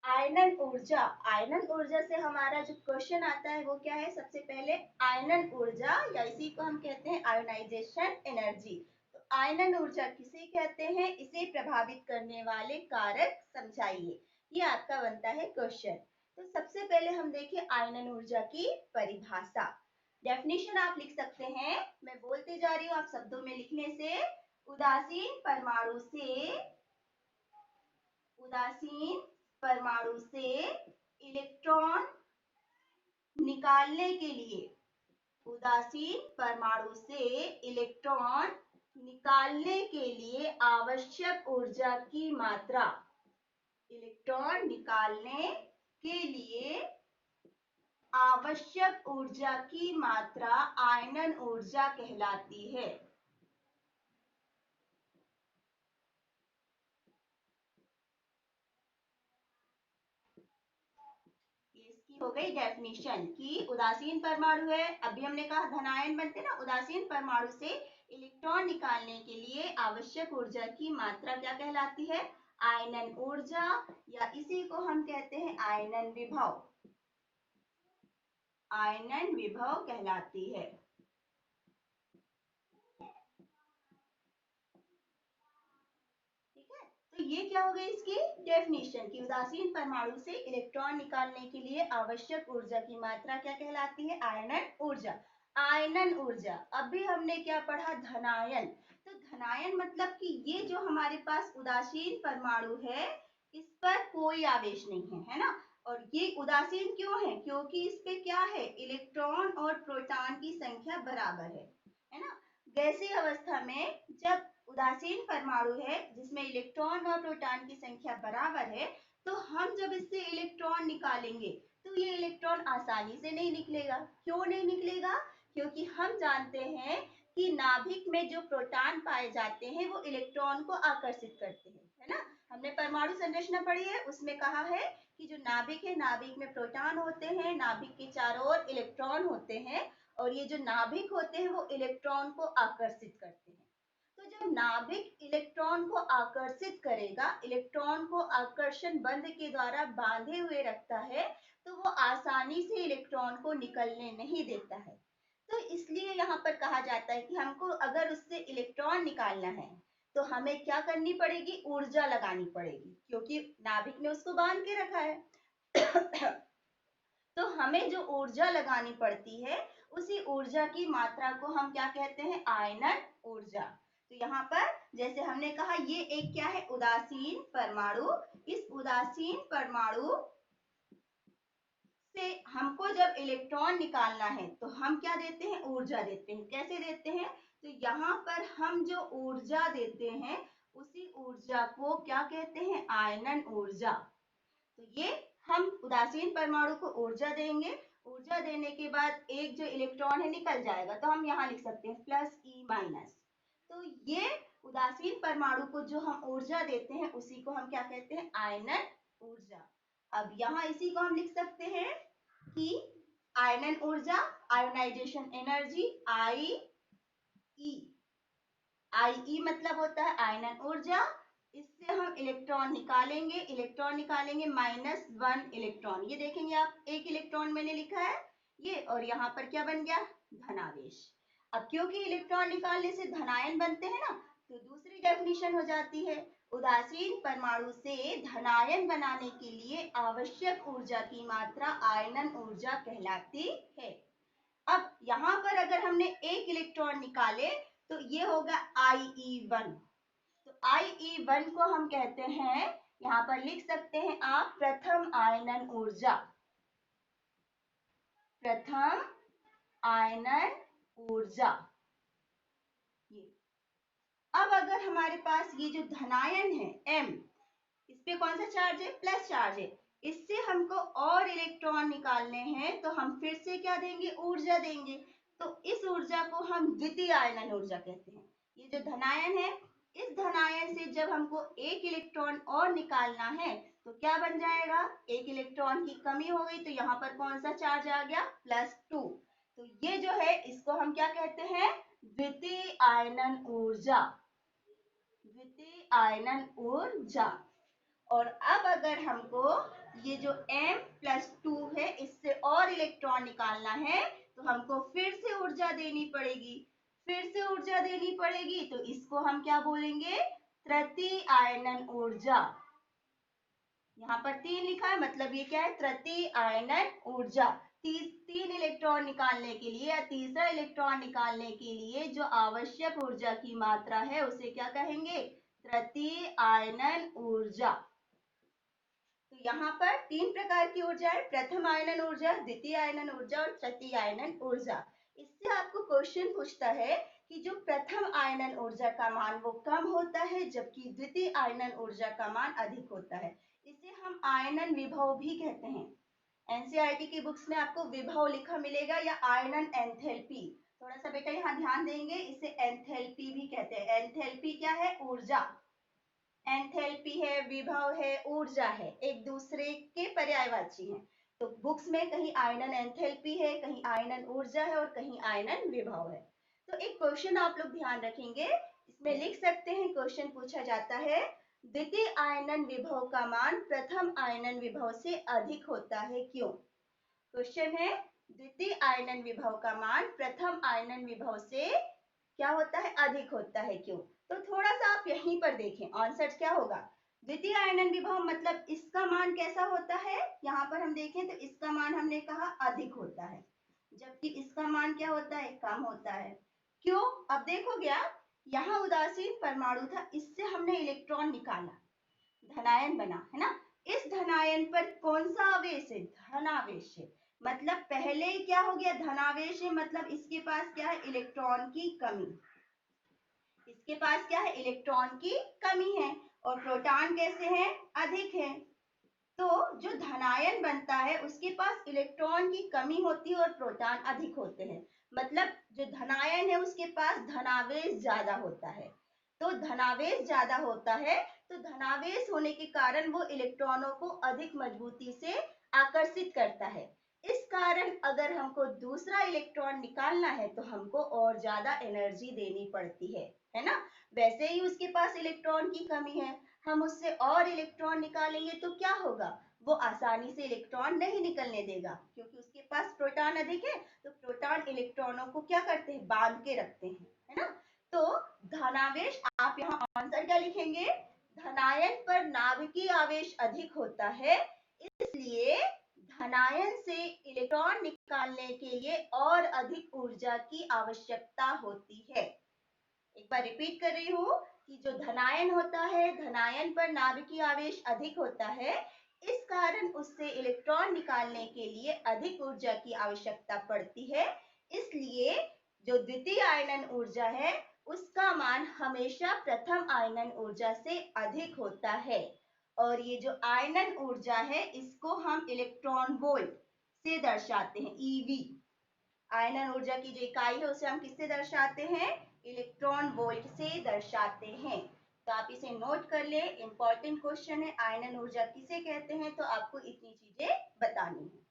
आयनन ऊर्जा, आयनन ऊर्जा से हमारा जो क्वेश्चन आता है वो क्या है, सबसे पहले आयनन ऊर्जा या इसी को हम कहते हैं आयोनाइजेशन एनर्जी। तो आयनन ऊर्जा किसे कहते हैं, इसे प्रभावित करने वाले कारक समझाइए, ये आपका बनता है क्वेश्चन। तो सबसे पहले हम देखें आयनन ऊर्जा की परिभाषा। डेफिनेशन आप लिख सकते हैं, मैं बोलते जा रही हूँ, आप शब्दों में लिखने से, उदासीन परमाणु से, उदासीन परमाणु से इलेक्ट्रॉन निकालने के लिए, उदासीन परमाणु से इलेक्ट्रॉन निकालने के लिए आवश्यक ऊर्जा की मात्रा, इलेक्ट्रॉन निकालने के लिए आवश्यक ऊर्जा की मात्रा आयनन ऊर्जा कहलाती है। इसकी हो गई डेफिनेशन कि उदासीन परमाणु है, अभी हमने कहा धनायन बनते ना, उदासीन परमाणु से इलेक्ट्रॉन निकालने के लिए आवश्यक ऊर्जा की मात्रा क्या कहलाती है, आयनन ऊर्जा, या इसी को हम कहते हैं आयनन विभव, आयनन विभव कहलाती है। तो ये क्या हो गई इसकी डेफिनेशन कि उदासीन परमाणु से इलेक्ट्रॉन निकालने के लिए आवश्यक ऊर्जा की मात्रा क्या कहलाती है, आयनन ऊर्जा। आयनन ऊर्जा, अभी हमने क्या पढ़ा, धनायन। तो धनायन मतलब कि ये जो हमारे पास उदासीन परमाणु है इस पर कोई आवेश नहीं है, है ना। और ये उदासीन क्यों है, क्योंकि इस पे क्या है, इलेक्ट्रॉन और प्रोटॉन की संख्या बराबर है ना। गैसीय अवस्था में जब उदासीन परमाणु है जिसमें इलेक्ट्रॉन और प्रोटॉन की संख्या बराबर है, तो हम जब इससे इलेक्ट्रॉन निकालेंगे तो ये इलेक्ट्रॉन आसानी से नहीं निकलेगा। क्यों नहीं निकलेगा, क्योंकि हम जानते हैं कि नाभिक में जो प्रोटॉन पाए जाते हैं वो इलेक्ट्रॉन को आकर्षित करते हैं, है ना। हमने परमाणु संरचना पढ़ी है, उसमें कहा है कि जो नाभिक है, नाभिक में प्रोटॉन होते हैं, नाभिक के चारों ओर इलेक्ट्रॉन होते हैं, और ये जो नाभिक होते हैं वो इलेक्ट्रॉन को आकर्षित करते हैं। तो जब नाभिक इलेक्ट्रॉन को आकर्षित करेगा, इलेक्ट्रॉन को आकर्षण बंध के द्वारा बांधे हुए रखता है, तो वो आसानी से इलेक्ट्रॉन को निकलने नहीं देता है। तो इसलिए यहाँ पर कहा जाता है कि हमको अगर उससे इलेक्ट्रॉन निकालना है तो हमें क्या करनी पड़ेगी, ऊर्जा लगानी पड़ेगी, क्योंकि नाभिक ने उसको बांध के रखा है। तो हमें जो ऊर्जा लगानी पड़ती है उसी ऊर्जा की मात्रा को हम क्या कहते हैं, आयनन ऊर्जा। तो यहाँ पर जैसे हमने कहा ये एक क्या है, उदासीन परमाणु, इस उदासीन परमाणु से हमको जब इलेक्ट्रॉन निकालना है तो हम क्या देते हैं, ऊर्जा देते हैं। कैसे देते हैं, तो यहाँ पर हम जो ऊर्जा देते हैं उसी ऊर्जा को क्या कहते हैं, आयनन ऊर्जा। तो ये हम उदासीन परमाणु को ऊर्जा देंगे, ऊर्जा देने के बाद एक जो इलेक्ट्रॉन है निकल जाएगा, तो हम यहाँ लिख सकते हैं प्लस ई माइनस। तो ये उदासीन परमाणु को जो हम ऊर्जा देते हैं उसी को हम क्या कहते हैं, आयनन ऊर्जा। अब यहाँ इसी को हम लिख सकते हैं कि आयनन ऊर्जा, आयोनाइजेशन एनर्जी, आई ई, आई ई मतलब होता है आयनन ऊर्जा। इससे हम इलेक्ट्रॉन निकालेंगे, इलेक्ट्रॉन निकालेंगे -1 इलेक्ट्रॉन, ये देखेंगे आप, एक इलेक्ट्रॉन मैंने लिखा है ये, और यहाँ पर क्या बन गया, धनावेश। अब क्योंकि इलेक्ट्रॉन निकालने से धनायन बनते हैं ना, तो दूसरी डेफिनेशन हो जाती है, उदासीन परमाणु से धनायन बनाने के लिए आवश्यक ऊर्जा की मात्रा आयनन ऊर्जा कहलाती है। अब यहाँ पर अगर हमने एक इलेक्ट्रॉन निकाले तो ये होगा IE1। तो IE1 को हम कहते हैं, यहाँ पर लिख सकते हैं आप, प्रथम आयनन ऊर्जा, प्रथम आयनन ऊर्जा। ये अब अगर हमारे पास ये जो धनायन है M, इस पे कौन सा चार्ज है, प्लस चार्ज है, इससे हमको और इलेक्ट्रॉन निकालने हैं तो हम फिर से क्या देंगे, ऊर्जा देंगे। तो इस ऊर्जा को हम द्वितीय आयनन ऊर्जा कहते हैं। ये जो धनायन है, इस धनायन से जब हमको एक इलेक्ट्रॉन और निकालना है तो क्या बन जाएगा, एक इलेक्ट्रॉन की कमी हो गई, तो यहाँ पर कौन सा चार्ज आ गया, +2। तो ये जो है इसको हम क्या कहते हैं, द्वितीय आयनन ऊर्जा, द्वितीय आयनन ऊर्जा। और अब अगर हमको ये जो m+2 है इससे और इलेक्ट्रॉन निकालना है तो हमको फिर से ऊर्जा देनी पड़ेगी। फिर से ऊर्जा देनी पड़ेगी तो इसको हम क्या बोलेंगे, तृतीय आयनन ऊर्जा। यहाँ पर 3 लिखा है मतलब ये क्या है, तृतीय आयनन ऊर्जा। 3 इलेक्ट्रॉन निकालने के लिए या तीसरा इलेक्ट्रॉन निकालने के लिए जो आवश्यक ऊर्जा की मात्रा है उसे क्या कहेंगे, तृतीय आयनन ऊर्जा। तो यहाँ पर 3 प्रकार की ऊर्जा है, प्रथम आयनन ऊर्जा, द्वितीय आयनन ऊर्जा और तृतीय आयनन ऊर्जा। इससे आपको क्वेश्चन पूछता है कि जो प्रथम आयनन ऊर्जा का मान वो कम होता है जबकि द्वितीय आयनन ऊर्जा का मान अधिक होता है। इसे हम आयनन विभव भी कहते हैं। एनसीईआरटी की बुक्स में आपको विभव लिखा मिलेगा या आयनन एंथैल्पी। थोड़ा सा बेटा यहाँ ध्यान देंगे, इसे एंथैल्पी भी कहते हैं। एंथैल्पी क्या है, ऊर्जा। एंथैल्पी है, विभव है, ऊर्जा है, एक दूसरे के पर्यायवाची हैं। तो बुक्स में कहीं आयनन एंथैल्पी है, कहीं आयनन ऊर्जा है और कहीं आयनन विभव है। तो एक क्वेश्चन आप लोग ध्यान रखेंगे, इसमें लिख सकते हैं, क्वेश्चन पूछा जाता है द्वितीय आयनन विभव का मान प्रथम आयनन विभव से अधिक होता है क्यों। क्वेश्चन है द्वितीय आयनन विभव का मान प्रथम आयनन विभव से क्या होता है, अधिक होता है क्यों। तो थोड़ा सा आप यहीं पर देखें आंसर क्या होगा। द्वितीय आयनन विभव मतलब इसका मान कैसा होता है, यहाँ पर हम देखें तो इसका मान हमने कहा अधिक होता है जबकि इसका मान क्या होता है, कम होता है। क्यों, अब देखोगे आप, यहाँ उदासीन परमाणु था, इससे हमने इलेक्ट्रॉन निकाला, धनायन बना, है ना। इस धनायन पर कौन सा आवेश है, धनावेश है। मतलब पहले क्या हो गया, धनावेश है मतलब इसके पास क्या है, इलेक्ट्रॉन की कमी। इसके पास क्या है, इलेक्ट्रॉन की कमी है और प्रोटॉन कैसे हैं, अधिक है। तो जो धनायन बनता है उसके पास इलेक्ट्रॉन की कमी होती है और प्रोटॉन अधिक होते हैं। मतलब जो धनायन है उसके पास धनावेश ज्यादा होता है। तो धनावेश ज्यादा होता है तो धनावेश होने के कारण वो इलेक्ट्रॉनों को अधिक मजबूती से आकर्षित करता है। इस कारण अगर हमको दूसरा इलेक्ट्रॉन निकालना है तो हमको और ज्यादा एनर्जी देनी पड़ती है ना। वैसे ही उसके पास इलेक्ट्रॉन की कमी है, हम उससे और इलेक्ट्रॉन निकालेंगे तो क्या होगा, वो आसानी से इलेक्ट्रॉन नहीं निकलने देगा क्योंकि उसके पास प्रोटॉन अधिक है। तो प्रोटॉन इलेक्ट्रॉनों को क्या करते हैं, बांध के रखते हैं, है ना। तो धनावेश, आप यहाँ आंसर क्या लिखेंगे, धनायन पर नाभिकीय आवेश अधिक होता है इसलिए धनायन से इलेक्ट्रॉन निकालने के लिए और अधिक ऊर्जा की आवश्यकता होती है। एक बार रिपीट कर रही हूँ कि जो धनायन होता है, धनायन पर नाभिकीय आवेश अधिक होता है, इस कारण उससे इलेक्ट्रॉन निकालने के लिए अधिक ऊर्जा की आवश्यकता पड़ती है। इसलिए जो द्वितीय आयनन ऊर्जा है उसका मान हमेशा प्रथम आयनन ऊर्जा से अधिक होता है। और ये जो आयनन ऊर्जा है इसको हम इलेक्ट्रॉन वोल्ट से दर्शाते हैं, ईवी। आयनन ऊर्जा की जो इकाई है उसे हम किससे दर्शाते हैं, इलेक्ट्रॉन वोल्ट से दर्शाते हैं। तो आप इसे नोट कर ले, इंपॉर्टेंट क्वेश्चन है, आयनन ऊर्जा किसे कहते हैं, तो आपको इतनी चीजें बतानी है।